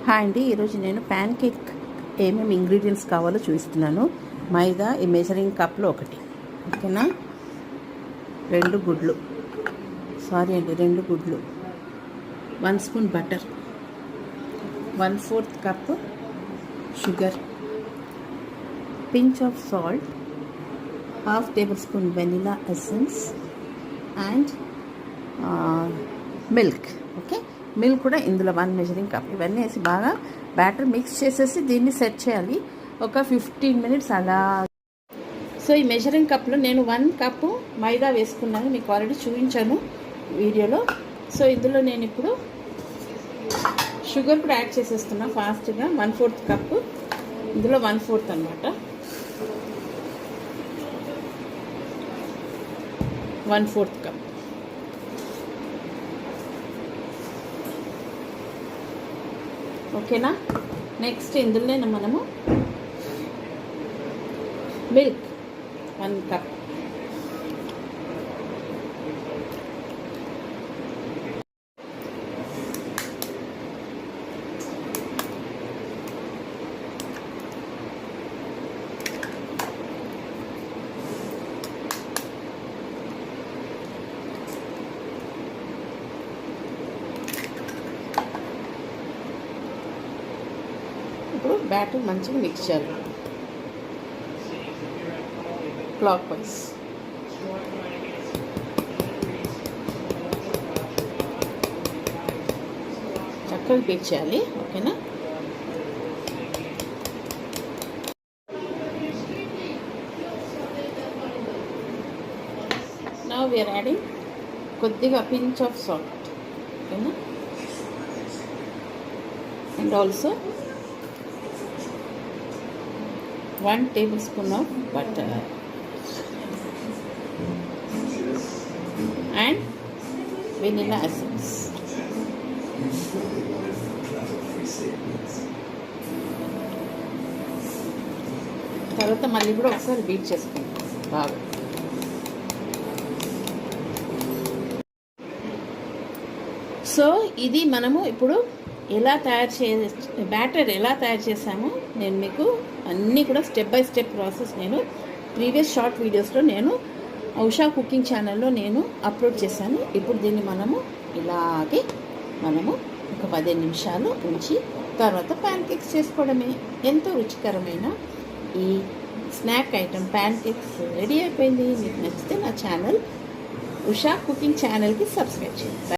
Hi అండి, ఈరోజు నేను ప్యాన్ కేక్ ఏమేమి ఇంగ్రీడియంట్స్ కావాలో చూపిస్తున్నాను. మైదా ఈ మెజరింగ్ కప్లో ఒకటి, ఓకేనా. 2 గుడ్లు, 1 spoon butter, 1/4 cup sugar, pinch of salt, 1/2 tablespoon vanilla essence and milk. Okay, milk కూడా ఇందులో 1 మెజరింగ్ కప్. ఇవన్నీ వేసి బాగా బ్యాటర్ మిక్స్ చేసేసి దీన్ని సెట్ చేయాలి ఒక 15 మినిట్స్ అలా. సో ఈ మెజరింగ్ కప్లో నేను 1 కప్పు మైదా వేసుకున్నాను, మీకు ఆల్రెడీ చూపించాను వీడియోలో. సో ఇందులో నేను ఇప్పుడు షుగర్ కూడా యాడ్ చేసేస్తున్నా ఫాస్ట్గా. 1/4 కప్పు, ఇందులో 1/4 అనమాట. 1/4 కప్. ఓకేనా. నెక్స్ట్ ఇందులోనే మనము మిల్క్ 1 కప్, ఇప్పుడు బ్యాటర్ మంచిగా మిక్స్ చేయాలి క్లాక్ వైజ్. చక్కగా బీట్ చేయాలి, ఓకేనా. నౌ వీఆర్ యాడింగ్ కొద్దిగా పించ్ ఆఫ్ సాల్ట్, ఓకేనా. And also 1 tablespoon of butter and vanilla essence. తర్వాత మళ్ళీ కూడా ఒకసారి బీట్ చేసుకుంటాం బాగా. సో ఇది మనము ఇప్పుడు బ్యాటర్ ఎలా తయారు చేసామో నేను మీకు అన్నీ కూడా స్టెప్ బై స్టెప్ ప్రాసెస్ నేను ప్రీవియస్ షార్ట్ వీడియోస్లో నేను ఉషా కుకింగ్ ఛానల్లో నేను అప్లోడ్ చేశాను. ఇప్పుడు దీన్ని ఇలాగే మనము ఒక 15 నిమిషాలు ఉంచి తర్వాత ప్యాన్ కేక్స్ చేసుకోవడమే. ఎంతో రుచికరమైన ఈ snack item pan cakes ready అయిపోయింది. మీకు నచ్చితే నా ఛానల్ ఉషా కుకింగ్ ఛానల్కి సబ్స్క్రైబ్ చేయండి.